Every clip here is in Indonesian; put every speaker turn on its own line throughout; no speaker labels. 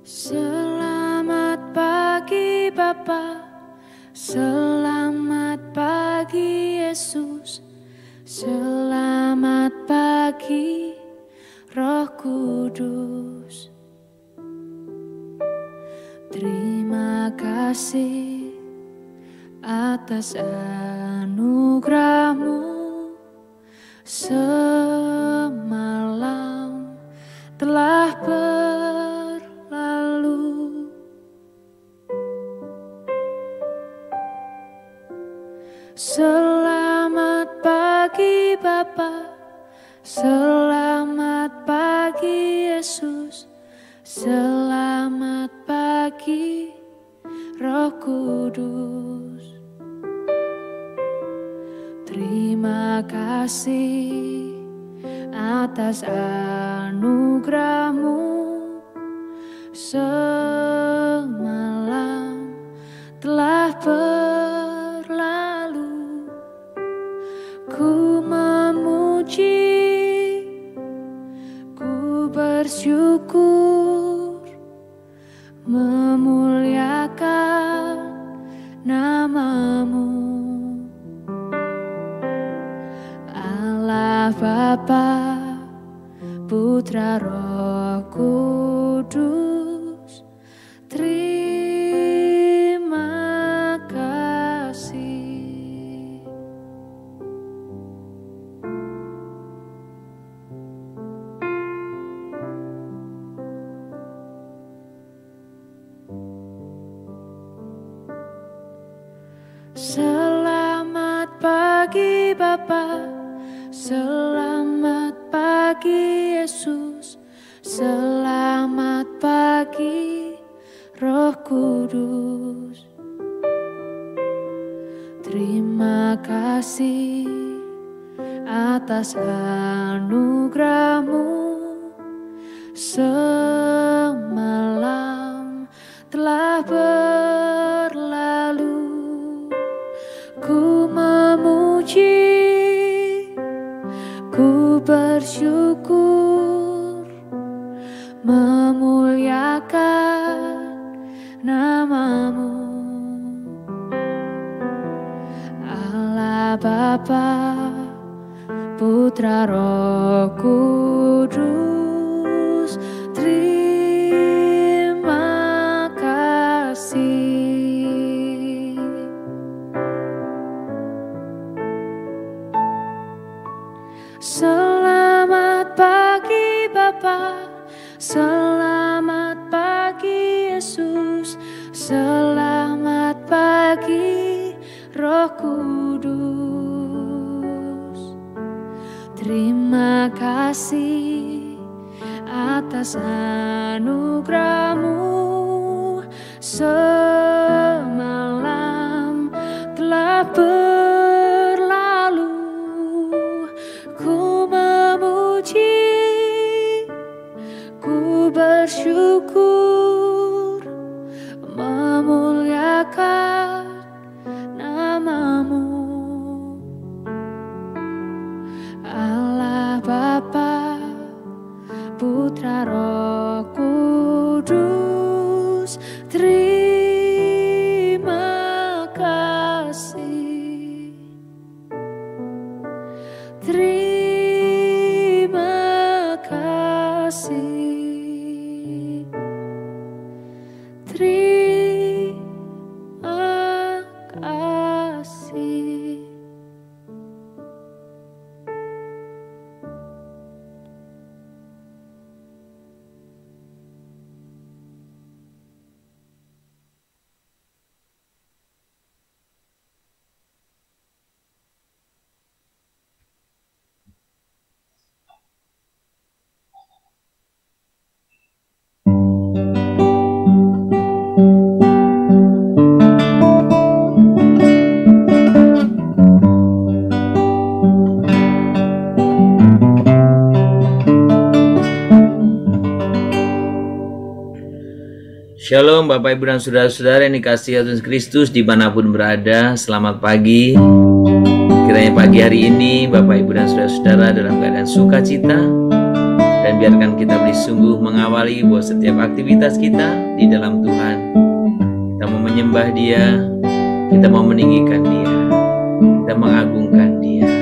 Selamat pagi Bapa, selamat pagi Yesus, selamat pagi Roh Kudus. Terima kasih atas anugerah-Mu semalam telah berlalu. Selamat pagi Bapa, selamat pagi Yesus, selamat pagi Roh Kudus. Terima kasih atas anugerah-Mu semalam telah berlalu. Ku memuji, ku bersyukur, memuliakan nama-Mu. Allah Bapa, Putra Roh Kudus, terima kasih. Selamat pagi Bapa, selamat pagi Yesus, selamat pagi Roh Kudus. Terima kasih atas anugerah-Mu semalam telah berlalu. Ku memuji, ku bersyukur, memuliakan nama-Mu. Allah Bapa, Putra Roh Kudus, terima kasih. Selamat pagi Bapa, selamat pagi Yesus, selamat pagi Roh Kudus. Terima kasih atas anugerah-Mu semalam telah berlalu. Ku memuji, ku bersyukur, memuliakan nama-Mu. Allah Bapa, Putra Roh Kudus, terima kasih. Terima kasih. Terima kasih.
Shalom Bapak Ibu dan Saudara-saudara yang dikasihi Yesus Kristus dimanapun berada. Selamat pagi. Kiranya pagi hari ini Bapak Ibu dan Saudara-saudara dalam keadaan sukacita dan Dan biarkan kita boleh sungguh mengawali buat setiap aktivitas kita di dalam Tuhan. Kita mau menyembah Dia, kita mau meninggikan Dia, kita mengagungkan Dia.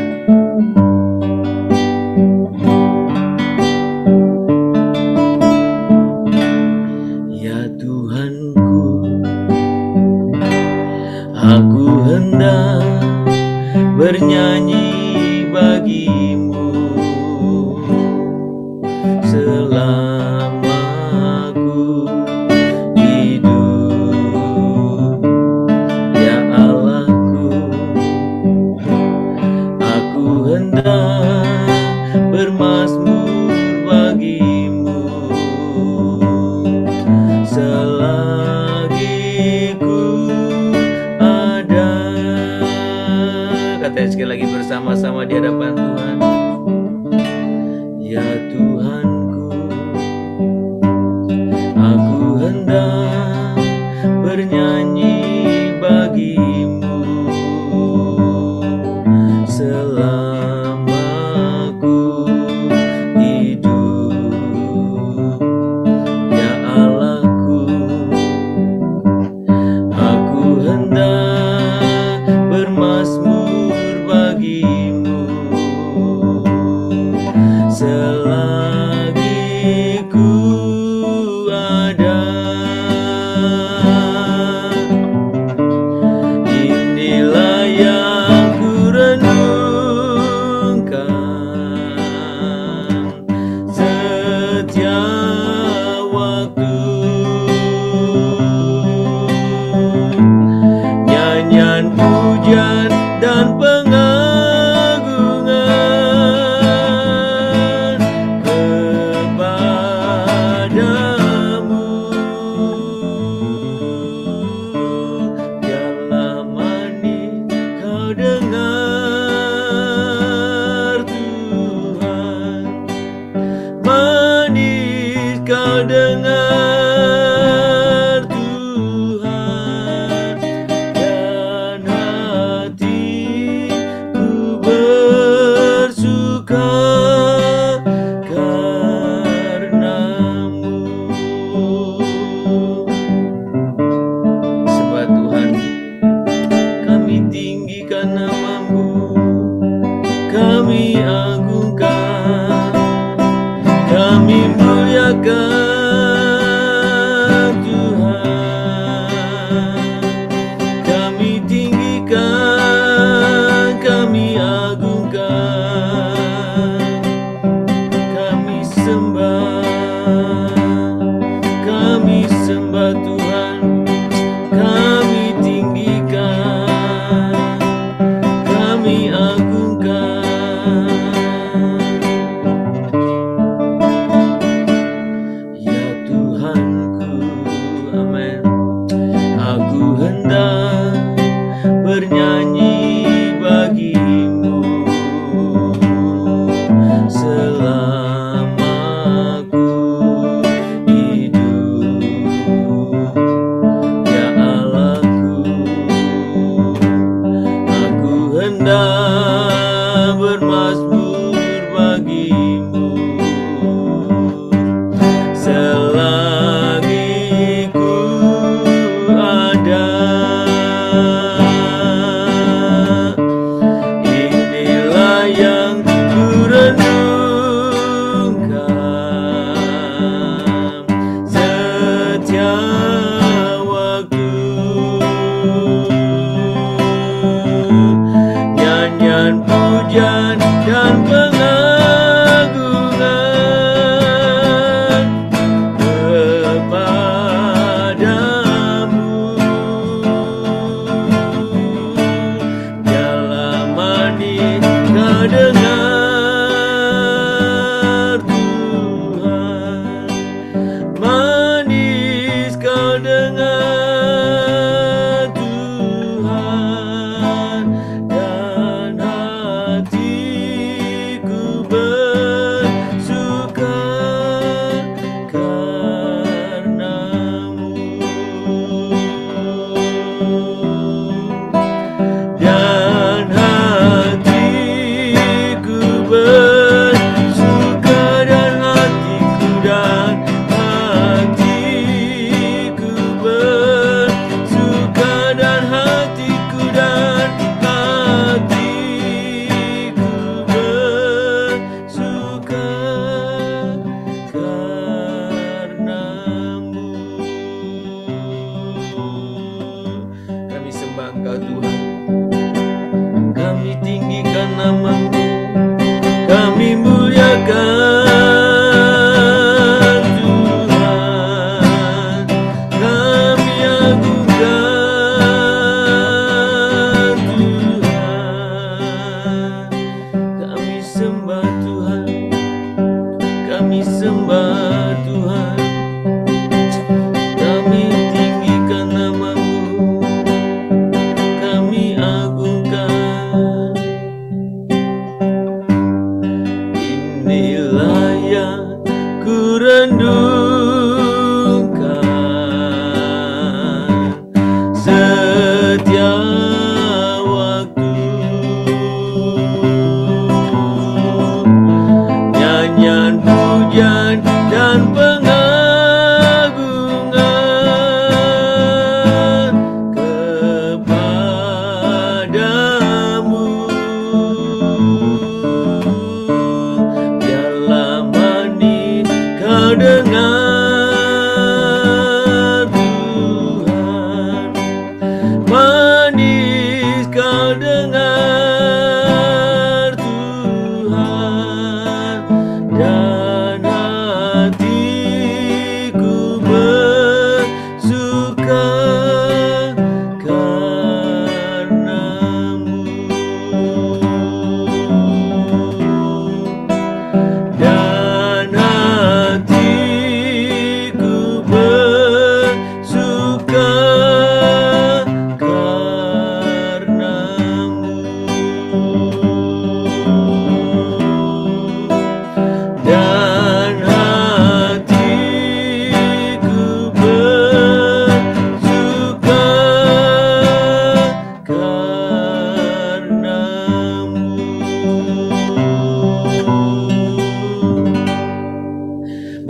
Ya Tuhanku, aku hendak bernyanyi bagimu selama aku hidup. Ya Allahku, aku hendak bermazmur bagimu selagi ku ada. Katanya sekali lagi bersama-sama di hadapan Tuhan. Ya Tuhanku, aku hendak bernyanyi bagimu selama aku hidup. Ya Allahku, aku hendak bermazmur bagimu selagi ku ada. Inilah yang ku renungkan setiap waktu, nyanyian pujian dan pengagungan kepadamu. Biarlah manis kau dengar Tuhan, manis kau dengar Tuhan, dan hatiku bersuka karenamu. Sebab Tuhan, kami tinggikan nama-Mu, kami agungkan, kami muliakan Kami sembah Tuhan, kami tinggikan nama-Mu, kami agungkan. Inilah yang ku renungkan setiap waktu. Nyanyian, pujian, dan pengagungan kepadamu. Biarlah manis kau dengar Tuhan, manis kau dengar Tuhan, dan hatiku bersuka karenamu, dan hatiku bersuka karenamu, dan hatiku bersuka karenamu.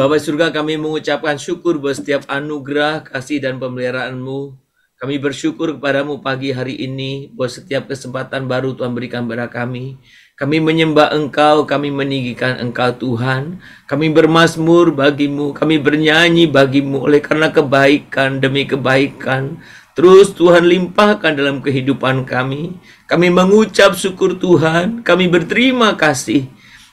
Bapa surga, kami mengucapkan syukur buat setiap anugerah, kasih, dan pemeliharaan-Mu. Kami bersyukur kepadamu pagi hari ini buat setiap kesempatan baru Tuhan berikan kepada kami. Kami menyembah Engkau, kami meninggikan Engkau Tuhan. Kami bermazmur bagimu, kami bernyanyi bagimu oleh karena kebaikan demi kebaikan. Terus Tuhan limpahkan dalam kehidupan kami. Kami mengucap syukur Tuhan, kami berterima kasih.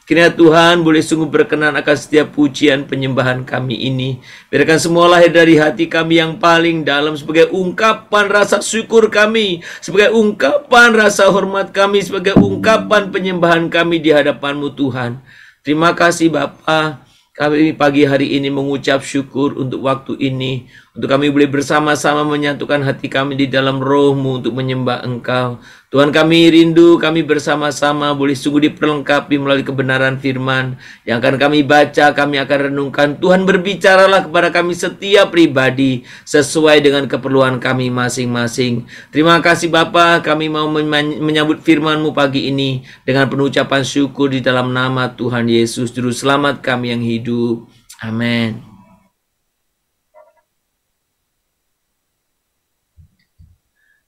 Kiranya Tuhan boleh sungguh berkenan akan setiap pujian penyembahan kami ini. Biarkan semua lahir dari hati kami yang paling dalam sebagai ungkapan rasa syukur kami, sebagai ungkapan rasa hormat kami, sebagai ungkapan penyembahan kami di hadapan-Mu Tuhan. Terima kasih Bapa. Kami pagi hari ini mengucap syukur untuk waktu ini, untuk kami boleh bersama-sama menyatukan hati kami di dalam roh-Mu untuk menyembah Engkau. Tuhan, kami rindu, kami bersama-sama boleh sungguh diperlengkapi melalui kebenaran firman yang akan kami baca, kami akan renungkan. Tuhan, berbicaralah kepada kami setiap pribadi sesuai dengan keperluan kami masing-masing. Terima kasih Bapa, kami mau menyambut firman-Mu pagi ini dengan penuh ucapan syukur di dalam nama Tuhan Yesus, Juru Selamat kami yang hidup. Amin.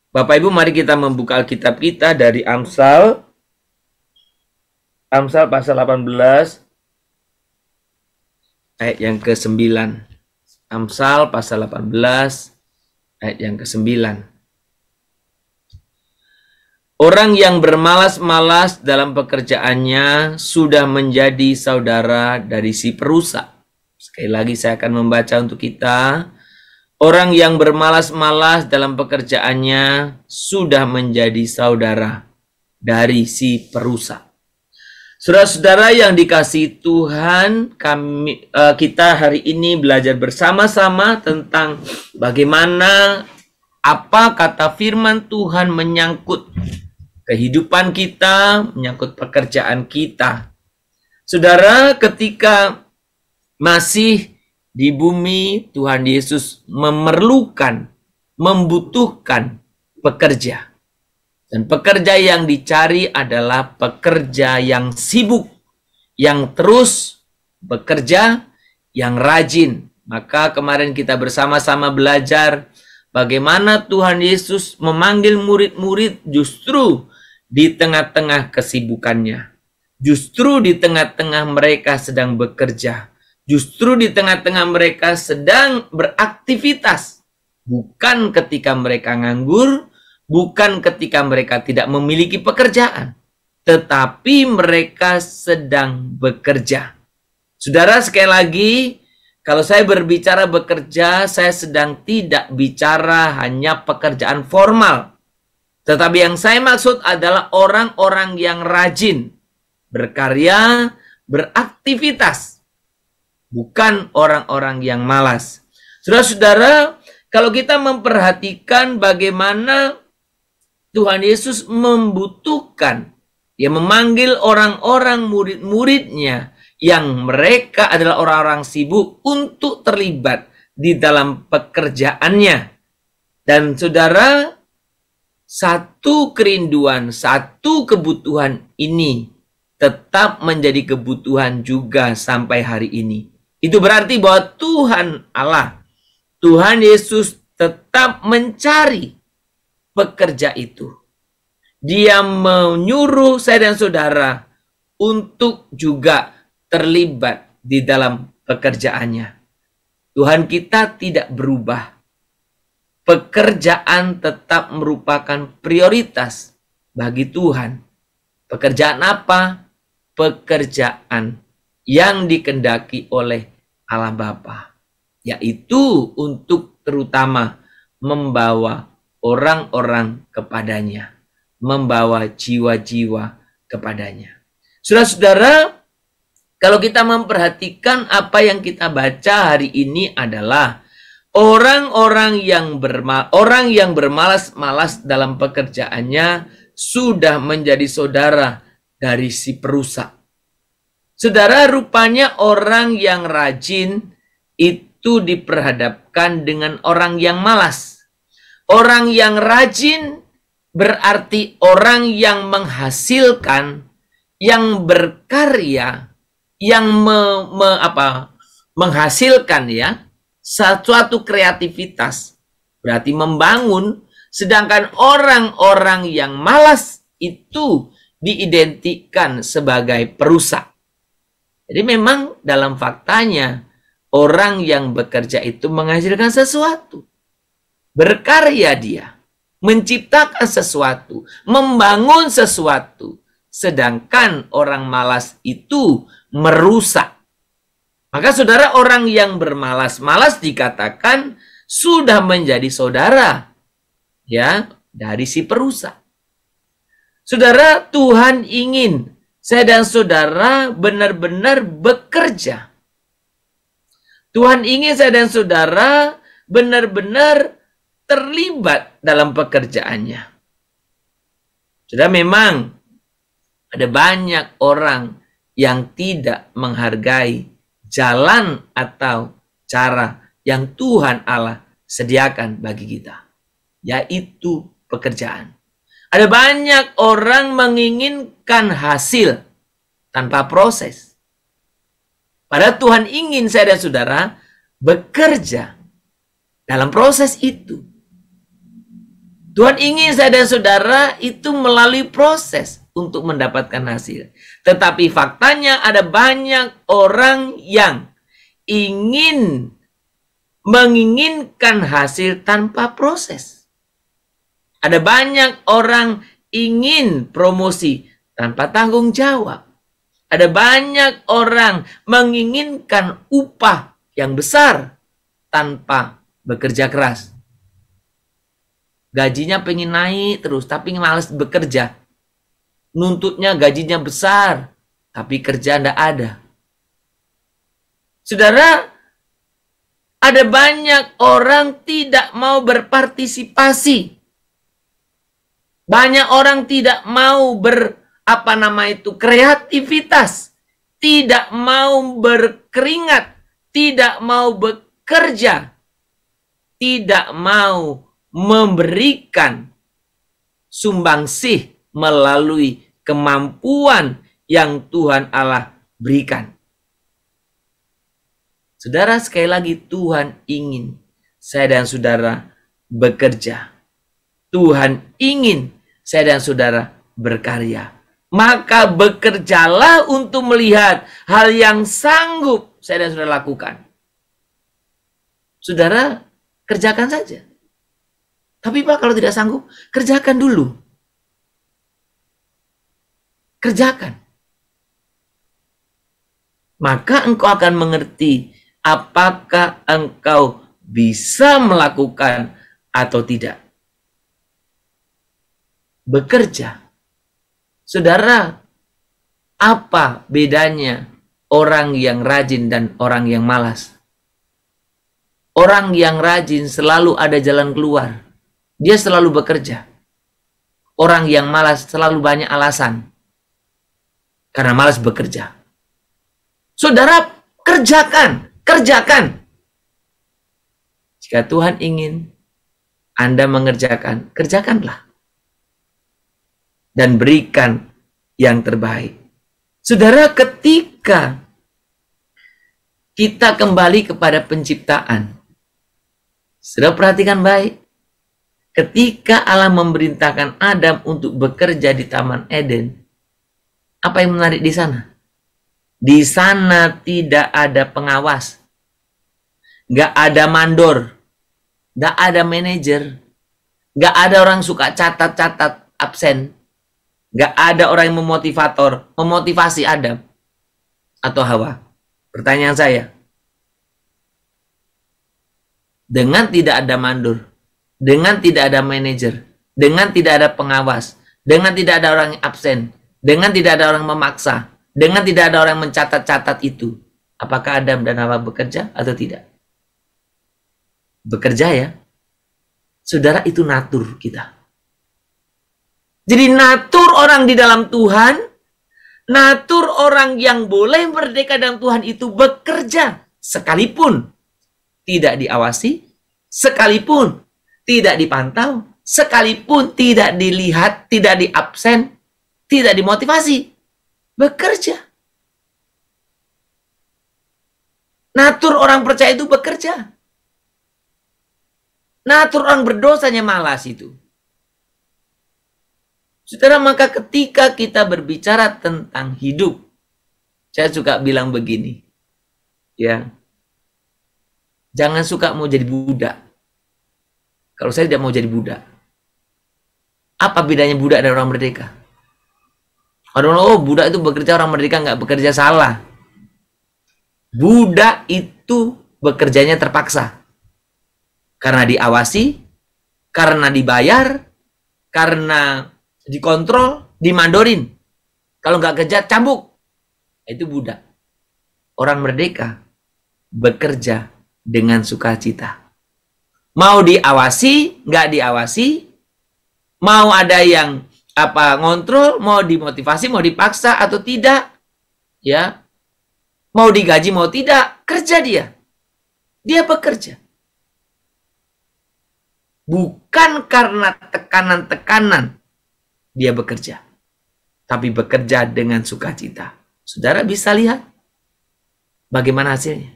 Bapak Ibu, mari kita membuka Alkitab kita dari Amsal pasal 18 ayat yang ke-9. Amsal pasal 18 ayat yang ke-9. Orang yang bermalas-malas dalam pekerjaannya sudah menjadi saudara dari si perusak. Sekali lagi saya akan membaca untuk kita. Orang yang bermalas-malas dalam pekerjaannya sudah menjadi saudara dari si perusak. Saudara-saudara yang dikasihi Tuhan, kita hari ini belajar bersama-sama tentang bagaimana apa kata firman Tuhan menyangkut kehidupan kita, menyangkut pekerjaan kita. Saudara, ketika masih di bumi, Tuhan Yesus membutuhkan pekerja. Dan pekerja yang dicari adalah pekerja yang sibuk, yang terus bekerja, yang rajin. Maka kemarin kita bersama-sama belajar bagaimana Tuhan Yesus memanggil murid-murid justru di tengah-tengah kesibukannya. Justru di tengah-tengah mereka sedang bekerja. Justru di tengah-tengah mereka sedang beraktivitas. Bukan ketika mereka nganggur, bukan ketika mereka tidak memiliki pekerjaan. Tetapi mereka sedang bekerja. Saudara, sekali lagi, kalau saya berbicara bekerja, saya sedang tidak bicara hanya pekerjaan formal. Tetapi yang saya maksud adalah orang-orang yang rajin, berkarya, beraktivitas. bukan orang-orang yang malas. Saudara-saudara, kalau kita memperhatikan bagaimana Tuhan Yesus membutuhkan, Dia memanggil orang-orang murid-muridnya yang mereka adalah orang-orang sibuk untuk terlibat di dalam pekerjaannya. Dan saudara, satu kerinduan, satu kebutuhan ini tetap menjadi kebutuhan juga sampai hari ini. Itu berarti bahwa Tuhan Allah, Tuhan Yesus tetap mencari pekerja itu. Dia menyuruh saya dan saudara untuk juga terlibat di dalam pekerjaannya. Tuhan kita tidak berubah. Pekerjaan tetap merupakan prioritas bagi Tuhan. Pekerjaan apa? Pekerjaan yang dikehendaki oleh Allah Bapa, yaitu untuk terutama membawa orang-orang kepadanya, membawa jiwa-jiwa kepadanya. Saudara-saudara, kalau kita memperhatikan apa yang kita baca hari ini adalah orang yang bermalas-malas dalam pekerjaannya sudah menjadi saudara dari si perusak. Saudara, rupanya orang yang rajin itu diperhadapkan dengan orang yang malas. Orang yang rajin berarti orang yang menghasilkan, yang berkarya, yang menghasilkan ya suatu kreativitas, berarti membangun. Sedangkan orang-orang yang malas itu diidentikan sebagai perusak. Jadi memang dalam faktanya orang yang bekerja itu menghasilkan sesuatu. Berkarya dia, menciptakan sesuatu, membangun sesuatu. Sedangkan orang malas itu merusak. Maka saudara, orang yang bermalas-malas dikatakan sudah menjadi saudara ya dari si perusak. Saudara, Tuhan ingin saya dan saudara benar-benar bekerja. Tuhan ingin saya dan saudara benar-benar terlibat dalam pekerjaannya. Saudara, memang ada banyak orang yang tidak menghargai jalan atau cara yang Tuhan Allah sediakan bagi kita, yaitu pekerjaan. Ada banyak orang menginginkan hasil tanpa proses. Padahal Tuhan ingin saya dan saudara bekerja dalam proses itu. Tuhan ingin saya dan saudara itu melalui proses untuk mendapatkan hasil. Tetapi faktanya ada banyak orang yang menginginkan hasil tanpa proses. Ada banyak orang ingin promosi tanpa tanggung jawab. Ada banyak orang menginginkan upah yang besar tanpa bekerja keras. Gajinya pengen naik terus, tapi malas bekerja. Nuntutnya gajinya besar, tapi kerja tidak ada. Saudara, ada banyak orang tidak mau berpartisipasi. Banyak orang tidak mau kreativitas, tidak mau berkeringat, tidak mau bekerja, tidak mau memberikan sumbangsih melalui kemampuan yang Tuhan Allah berikan. Saudara, sekali lagi Tuhan ingin saya dan saudara bekerja. Tuhan ingin saya dan saudara berkarya. Maka bekerjalah untuk melihat hal yang sanggup saya dan saudara lakukan. Saudara, kerjakan saja. Tapi Pak, kalau tidak sanggup, kerjakan dulu. Kerjakan. Maka engkau akan mengerti apakah engkau bisa melakukan atau tidak. Bekerja. Saudara, apa bedanya orang yang rajin dan orang yang malas. Orang yang rajin selalu ada jalan keluar. Dia selalu bekerja. Orang yang malas selalu banyak alasan. Karena malas bekerja. Saudara, kerjakan. Jika Tuhan ingin Anda mengerjakan, kerjakanlah. Dan berikan yang terbaik. Saudara, ketika kita kembali kepada penciptaan, sudah perhatikan baik. Ketika Allah memerintahkan Adam untuk bekerja di Taman Eden, apa yang menarik di sana? Di sana tidak ada pengawas, nggak ada mandor, nggak ada manajer, nggak ada orang suka catat-catat absen, nggak ada orang yang memotivasi Adam atau Hawa. Pertanyaan saya, dengan tidak ada mandor, dengan tidak ada manajer, dengan tidak ada pengawas, dengan tidak ada orang yang absen, dengan tidak ada orang memaksa, dengan tidak ada orang yang mencatat-catat itu, apakah Adam dan Hawa bekerja atau tidak? Bekerja ya. Saudara, itu natur kita. Jadi natur orang di dalam Tuhan, natur orang yang boleh merdeka dalam Tuhan itu bekerja. Sekalipun tidak diawasi, sekalipun tidak dipantau, sekalipun tidak dilihat, tidak diabsen, tidak dimotivasi, bekerja. Natur orang percaya itu bekerja. Natur orang berdosanya malas itu. Saudara, maka ketika kita berbicara tentang hidup, saya suka bilang begini, ya, jangan suka mau jadi budak. Kalau saya tidak mau jadi budak. Apa bedanya budak dan orang merdeka? Orang, oh budak itu bekerja, orang merdeka nggak bekerja, salah. Budak itu bekerjanya terpaksa. Karena diawasi, karena dibayar, karena dikontrol, dimandorin. Kalau nggak kerja, cambuk. Itu budak. Orang merdeka bekerja dengan sukacita. Mau diawasi, nggak diawasi, mau ada yang ngontrol, mau dimotivasi, mau dipaksa atau tidak, ya, mau digaji, mau tidak, kerja dia bekerja. Bukan karena tekanan-tekanan dia bekerja, tapi bekerja dengan sukacita. Saudara bisa lihat bagaimana hasilnya.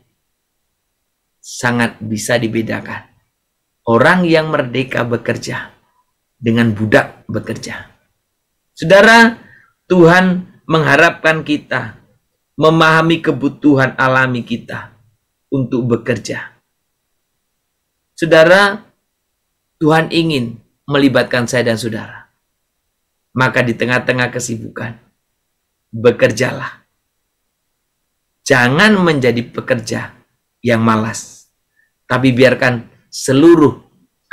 Sangat bisa dibedakan. Orang yang merdeka bekerja dengan budak bekerja. Saudara, Tuhan mengharapkan kita memahami kebutuhan alami kita untuk bekerja. Saudara, Tuhan ingin melibatkan saya dan saudara. Maka di tengah-tengah kesibukan, bekerjalah. Jangan menjadi pekerja yang malas. Tapi biarkan seluruh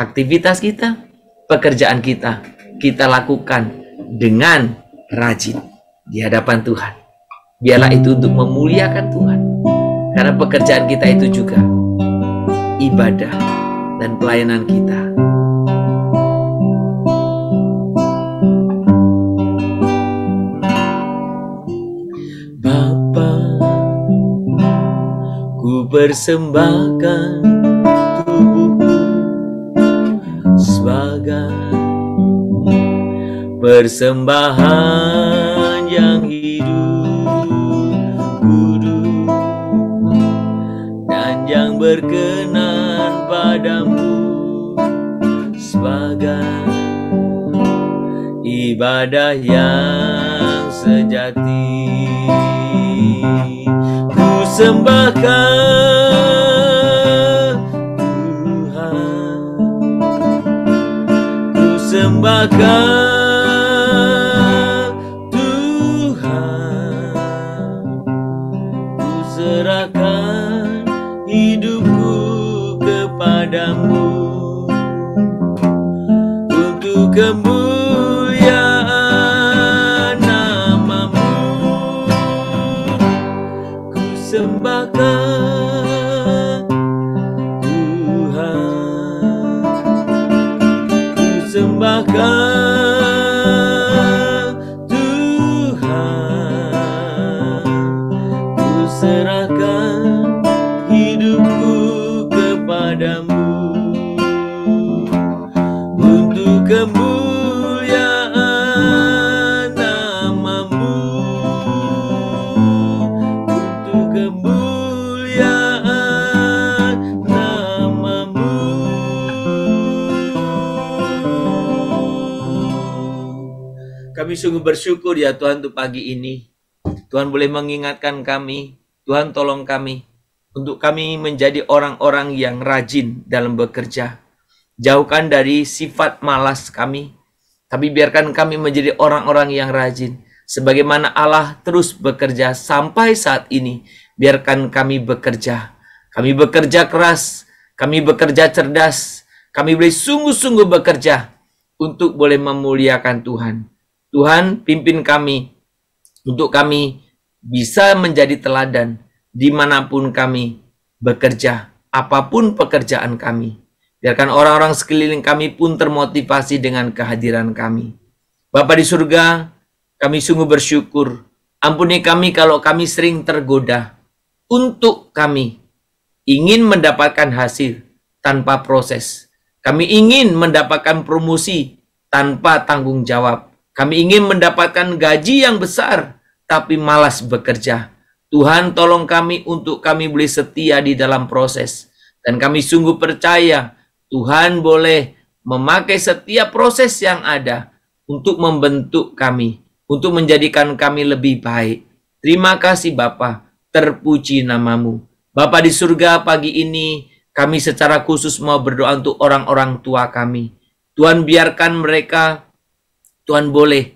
aktivitas kita, pekerjaan kita lakukan dengan rajin di hadapan Tuhan. Biarlah itu untuk memuliakan Tuhan. Karena pekerjaan kita itu juga ibadah dan pelayanan kita. Bapa, ku persembahkan tubuhku sebagai persembahan yang hidup, kudus dan yang berkenan padamu, sebagai ibadah yang sejati. Ku sembahkan Tuhan, ku sembahkan Tuhan, ku serahkan hidupku kepadamu untuk kemuliaan namamu. Ku sembahkan Tuhan, ku sembahkan Tuhan, ku serahkan hidupku kepadamu untuk kemuliaan namamu, untuk kemuliaan namamu. Kami sungguh bersyukur ya Tuhan untuk pagi ini. Tuhan boleh mengingatkan kami, Tuhan tolong kami, untuk kami menjadi orang-orang yang rajin dalam bekerja. Jauhkan dari sifat malas kami, tapi biarkan kami menjadi orang-orang yang rajin. Sebagaimana Allah terus bekerja sampai saat ini, biarkan kami bekerja. Kami bekerja keras, kami bekerja cerdas, kami boleh sungguh-sungguh bekerja untuk boleh memuliakan Tuhan. Tuhan pimpin kami, untuk kami bisa menjadi teladan dimanapun kami bekerja, apapun pekerjaan kami. Biarkan orang-orang sekeliling kami pun termotivasi dengan kehadiran kami. Bapa di surga, kami sungguh bersyukur. Ampuni kami kalau kami sering tergoda untuk kami ingin mendapatkan hasil tanpa proses. Kami ingin mendapatkan promosi tanpa tanggung jawab. Kami ingin mendapatkan gaji yang besar, tapi malas bekerja. Tuhan tolong kami untuk kami boleh setia di dalam proses. Dan kami sungguh percaya Tuhan boleh memakai setiap proses yang ada untuk membentuk kami, untuk menjadikan kami lebih baik. Terima kasih Bapa, terpuji namamu. Bapa di surga, pagi ini kami secara khusus mau berdoa untuk orang-orang tua kami. Tuhan biarkan mereka, Tuhan boleh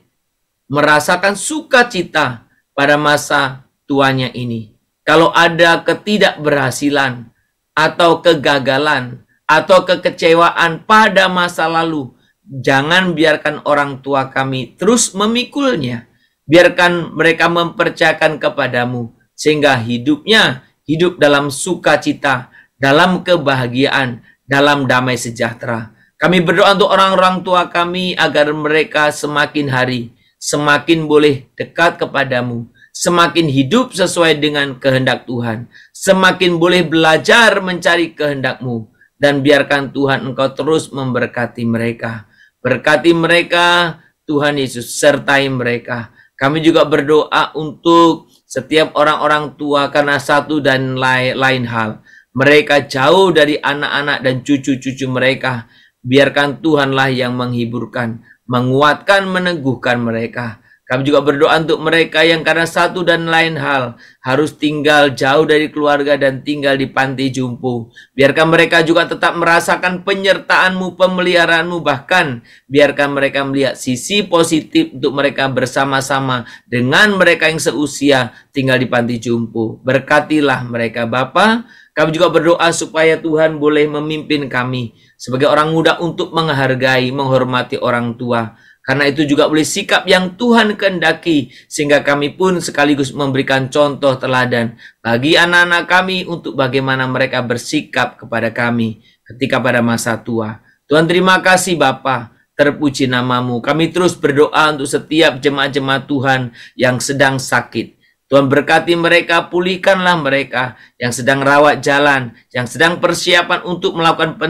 merasakan sukacita pada masa tuanya ini. Kalau ada ketidakberhasilan atau kegagalan atau kekecewaan pada masa lalu, jangan biarkan orang tua kami terus memikulnya. Biarkan mereka mempercayakan kepadamu, sehingga hidupnya hidup dalam sukacita, dalam kebahagiaan, dalam damai sejahtera. Kami berdoa untuk orang-orang tua kami agar mereka semakin hari semakin boleh dekat kepadamu, semakin hidup sesuai dengan kehendak Tuhan, semakin boleh belajar mencari kehendak-Mu, dan biarkan Tuhan Engkau terus memberkati mereka. Berkati mereka, Tuhan Yesus, sertai mereka. Kami juga berdoa untuk setiap orang-orang tua karena satu dan lain hal. Mereka jauh dari anak-anak dan cucu-cucu mereka. Biarkan Tuhanlah yang menghiburkan, menguatkan, meneguhkan mereka. Kami juga berdoa untuk mereka yang karena satu dan lain hal harus tinggal jauh dari keluarga dan tinggal di panti jompo. Biarkan mereka juga tetap merasakan penyertaan-Mu, pemeliharaanmu, bahkan biarkan mereka melihat sisi positif untuk mereka bersama-sama dengan mereka yang seusia tinggal di panti jompo. Berkatilah mereka Bapa. Kami juga berdoa supaya Tuhan boleh memimpin kami sebagai orang muda untuk menghargai, menghormati orang tua. Karena itu juga boleh sikap yang Tuhan kehendaki, sehingga kami pun sekaligus memberikan contoh teladan bagi anak-anak kami untuk bagaimana mereka bersikap kepada kami ketika pada masa tua. Tuhan terima kasih Bapa, terpuji namamu. Kami terus berdoa untuk setiap jemaat-jemaat Tuhan yang sedang sakit. Tuhan berkati mereka, pulihkanlah mereka yang sedang rawat jalan, yang sedang persiapan untuk melakukan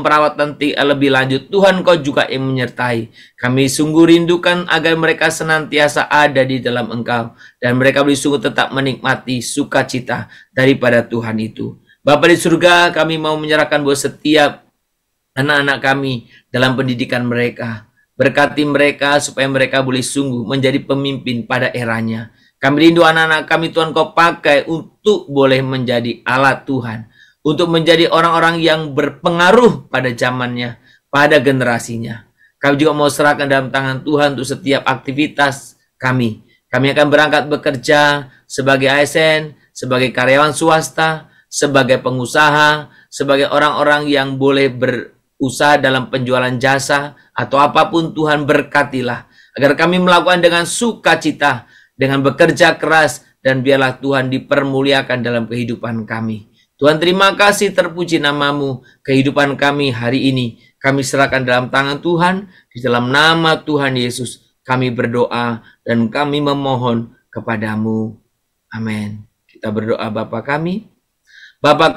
perawatan lebih lanjut. Tuhan Kau juga yang menyertai. Kami sungguh rindukan agar mereka senantiasa ada di dalam Engkau, dan mereka boleh sungguh tetap menikmati sukacita daripada Tuhan itu. Bapa di surga, kami mau menyerahkan buat setiap anak-anak kami dalam pendidikan mereka. Berkati mereka supaya mereka boleh sungguh menjadi pemimpin pada eranya. Kami rindu anak-anak kami Tuhan Kau pakai untuk boleh menjadi alat Tuhan. Untuk menjadi orang-orang yang berpengaruh pada zamannya, pada generasinya. Kami juga mau serahkan dalam tangan Tuhan untuk setiap aktivitas kami. Kami akan berangkat bekerja sebagai ASN, sebagai karyawan swasta, sebagai pengusaha, sebagai orang-orang yang boleh berusaha dalam penjualan jasa, atau apapun Tuhan berkatilah. Agar kami melakukan dengan sukacita, dengan bekerja keras, dan biarlah Tuhan dipermuliakan dalam kehidupan kami. Tuhan, terima kasih, terpuji namamu. Kehidupan kami hari ini kami serahkan dalam tangan Tuhan. Di dalam nama Tuhan Yesus kami berdoa dan kami memohon kepadamu. Amin. Kita berdoa. Bapa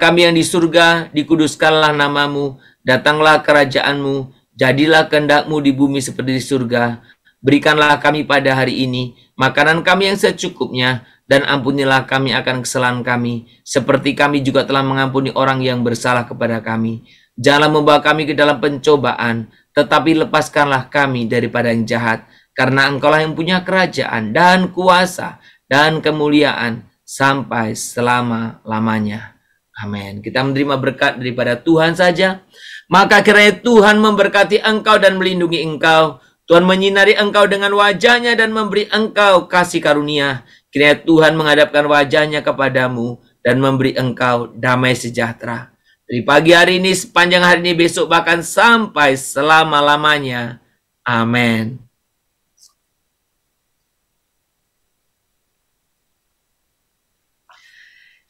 kami yang di surga, dikuduskanlah namamu, datanglah kerajaanmu, jadilah kehendakmu di bumi seperti di surga. Berikanlah kami pada hari ini makanan kami yang secukupnya, dan ampunilah kami akan kesalahan kami, seperti kami juga telah mengampuni orang yang bersalah kepada kami. Janganlah membawa kami ke dalam pencobaan, tetapi lepaskanlah kami daripada yang jahat, karena Engkaulah yang punya kerajaan dan kuasa dan kemuliaan sampai selama-lamanya. Amin. Kita menerima berkat daripada Tuhan saja. Maka kiranya Tuhan memberkati engkau dan melindungi engkau. Tuhan menyinari engkau dengan wajahnya dan memberi engkau kasih karunia. Kiranya Tuhan menghadapkan wajahnya kepadamu dan memberi engkau damai sejahtera. Dari pagi hari ini, sepanjang hari ini, besok, bahkan sampai selama-lamanya. Amin.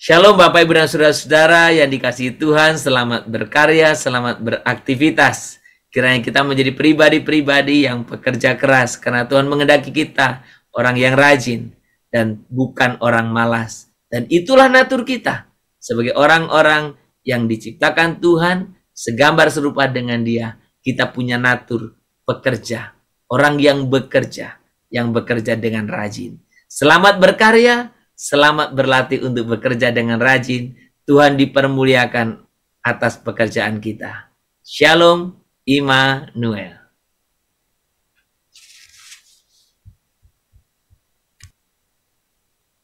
Shalom Bapak Ibu dan Saudara-saudara yang dikasihi Tuhan, selamat berkarya, selamat beraktivitas. Kiranya kita menjadi pribadi-pribadi yang pekerja keras, karena Tuhan menghendaki kita orang yang rajin dan bukan orang malas. Dan itulah natur kita sebagai orang-orang yang diciptakan Tuhan segambar serupa dengan Dia. Kita punya natur pekerja, orang yang bekerja dengan rajin. Selamat berkarya, selamat berlatih untuk bekerja dengan rajin. Tuhan dipermuliakan atas pekerjaan kita. Shalom Immanuel.